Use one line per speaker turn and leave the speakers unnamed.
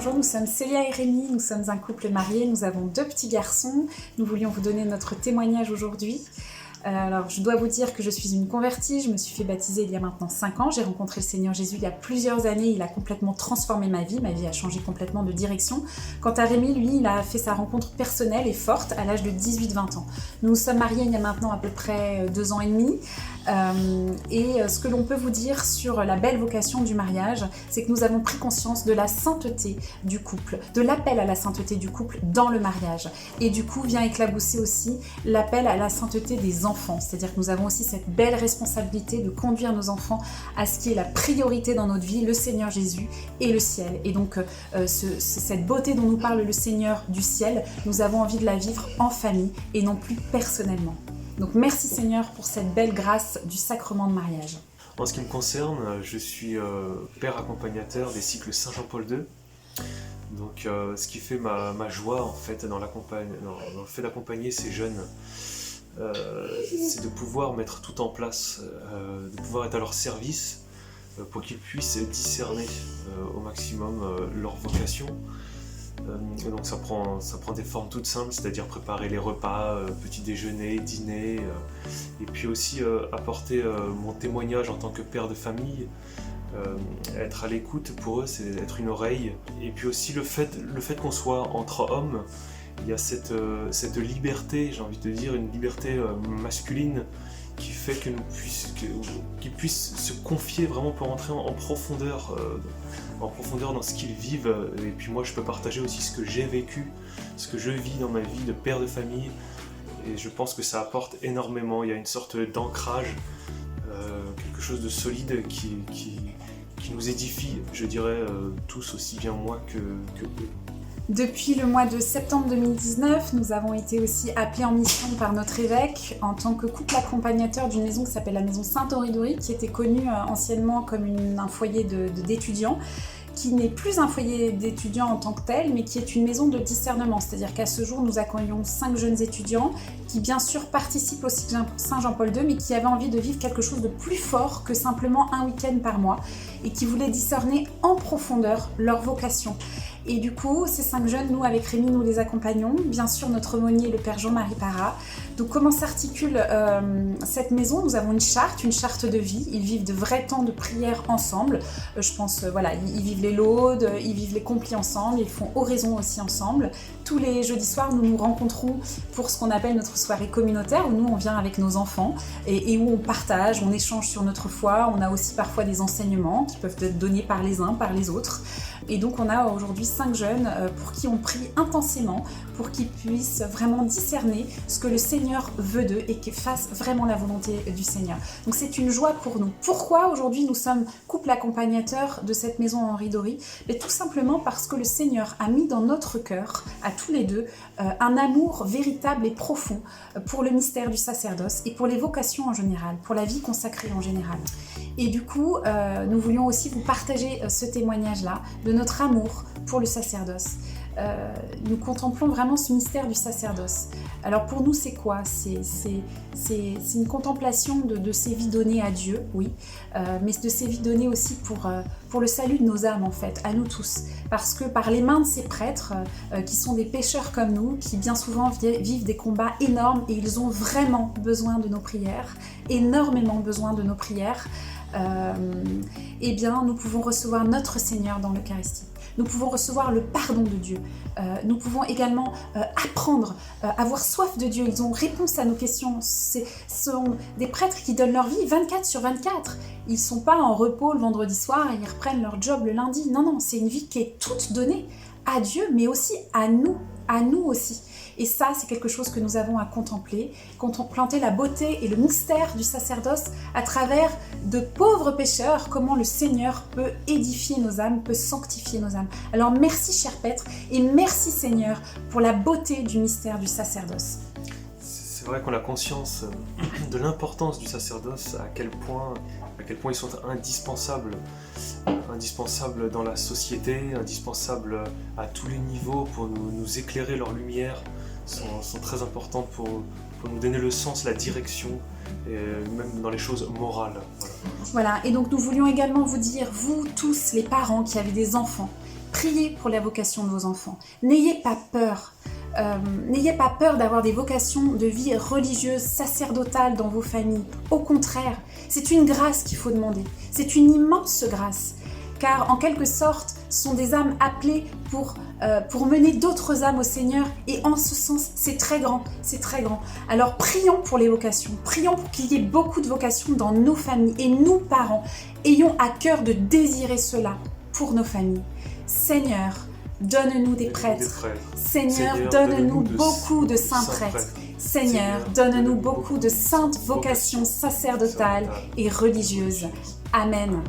bonjour, nous sommes Célia et Rémi, nous sommes un couple marié, nous avons 2 petits garçons. Nous voulions vous donner notre témoignage aujourd'hui. Alors, je dois vous dire que je suis une convertie, je me suis fait baptiser il y a maintenant 5 ans. J'ai rencontré le Seigneur Jésus il y a plusieurs années, il a complètement transformé ma vie a changé complètement de direction. Quant à Rémi, lui, il a fait sa rencontre personnelle et forte à l'âge de 18-20 ans. Nous nous sommes mariés il y a maintenant à peu près 2 ans et demi. Ce que l'on peut vous dire sur la belle vocation du mariage, c'est que nous avons pris conscience de la sainteté du couple, de l'appel à la sainteté du couple dans le mariage. Et du coup, vient éclabousser aussi l'appel à la sainteté des enfants. C'est-à-dire que nous avons aussi cette belle responsabilité de conduire nos enfants à ce qui est la priorité dans notre vie, le Seigneur Jésus et le ciel. Et donc, cette beauté dont nous parle le Seigneur du ciel, nous avons envie de la vivre en famille et non plus personnellement. Donc merci Seigneur pour cette belle grâce du sacrement de mariage.
En ce qui me concerne, je suis père accompagnateur des cycles Saint-Jean-Paul II. Donc ce qui fait ma joie en fait dans le fait d'accompagner ces jeunes, c'est de pouvoir mettre tout en place, de pouvoir être à leur service pour qu'ils puissent discerner au maximum leur vocation. Et donc ça prend des formes toutes simples, c'est-à-dire préparer les repas, petit déjeuner, dîner, et puis aussi apporter mon témoignage en tant que père de famille, être à l'écoute pour eux, c'est être une oreille. Et puis aussi le fait qu'on soit entre hommes, il y a cette liberté, j'ai envie de dire, une liberté masculine qui fait qu'ils puissent se confier vraiment pour entrer en profondeur dans ce qu'ils vivent. Et puis moi je peux partager aussi ce que j'ai vécu, ce que je vis dans ma vie de père de famille, et je pense que ça apporte énormément. Il y a une sorte d'ancrage, quelque chose de solide qui nous édifie, je dirais, tous aussi bien moi que eux.
Depuis le mois de septembre 2019, nous avons été aussi appelés en mission par notre évêque en tant que couple accompagnateur d'une maison qui s'appelle la maison Saint-Henri-d'Aury, qui était connue anciennement comme un foyer d'étudiants, qui n'est plus un foyer d'étudiants en tant que tel, mais qui est une maison de discernement. C'est-à-dire qu'à ce jour, nous accueillons 5 jeunes étudiants qui, bien sûr, participent au cycle Saint-Jean-Paul II, mais qui avaient envie de vivre quelque chose de plus fort que simplement un week-end par mois, et qui voulaient discerner en profondeur leur vocation. Et du coup, ces 5 jeunes, nous, avec Rémi, nous les accompagnons. Bien sûr, notre aumônier, le père Jean-Marie Parra. Donc, comment s'articule cette maison ? Nous avons une charte de vie. Ils vivent de vrais temps de prière ensemble. Je pense, ils vivent les laudes, ils vivent les complis ensemble, ils font oraison aussi ensemble. Tous les jeudis soirs, nous nous rencontrons pour ce qu'on appelle notre soirée communautaire, où nous, on vient avec nos enfants et où on partage, on échange sur notre foi. On a aussi parfois des enseignements qui peuvent être donnés par les uns, par les autres. Et donc, on a aujourd'hui 5 jeunes pour qui on prie intensément, pour qu'ils puissent vraiment discerner ce que le Seigneur veut d'eux et qu'ils fassent vraiment la volonté du Seigneur. Donc, c'est une joie pour nous. Pourquoi aujourd'hui nous sommes couple accompagnateur de cette maison Henri-d'Aury ? Mais tout simplement parce que le Seigneur a mis dans notre cœur, à tous les deux, un amour véritable et profond pour le mystère du sacerdoce et pour les vocations en général, pour la vie consacrée en général. Et du coup, nous voulions aussi vous partager ce témoignage-là de notre amour pour le sacerdoce. Nous contemplons vraiment ce mystère du sacerdoce. Alors pour nous, c'est quoi ? C'est une contemplation de ces vies données à Dieu, oui, mais de ces vies données aussi pour le salut de nos âmes, en fait, à nous tous. Parce que par les mains de ces prêtres, qui sont des pécheurs comme nous, qui bien souvent vivent des combats énormes, et ils ont vraiment besoin de nos prières, énormément besoin de nos prières, eh bien, nous pouvons recevoir notre Seigneur dans l'Eucharistie. Nous pouvons recevoir le pardon de Dieu. Nous pouvons également apprendre, avoir soif de Dieu. Ils ont réponse à nos questions. Ce sont des prêtres qui donnent leur vie 24/24. Ils ne sont pas en repos le vendredi soir et ils reprennent leur job le lundi. Non, c'est une vie qui est toute donnée à Dieu, mais aussi à nous aussi. Et ça, c'est quelque chose que nous avons à contempler la beauté et le mystère du sacerdoce à travers de pauvres pécheurs, comment le Seigneur peut édifier nos âmes, peut sanctifier nos âmes. Alors merci, cher Pêtre, et merci, Seigneur, pour la beauté du mystère du sacerdoce.
C'est vrai qu'on a conscience de l'importance du sacerdoce, à quel point ils sont indispensables dans la société, indispensables à tous les niveaux pour nous éclairer leur lumière, sont très importantes pour nous donner le sens, la direction, et même dans les choses morales.
Voilà, et donc nous voulions également vous dire, vous tous les parents qui avez des enfants, Priez pour la vocation de vos enfants. N'ayez pas peur. N'ayez pas peur d'avoir des vocations de vie religieuse, sacerdotale dans vos familles. Au contraire, c'est une grâce qu'il faut demander. C'est une immense grâce. Car en quelque sorte, ce sont des âmes appelées pour mener d'autres âmes au Seigneur. Et en ce sens, c'est très grand, c'est très grand. Alors prions pour les vocations. Prions pour qu'il y ait beaucoup de vocations dans nos familles. Et nous, parents, ayons à cœur de désirer cela pour nos familles. Seigneur, donne-nous des prêtres. Seigneur, donne-nous beaucoup de saints prêtres. Seigneur, donne-nous beaucoup de saintes vocations sacerdotales et religieuses. Amen.
Amen.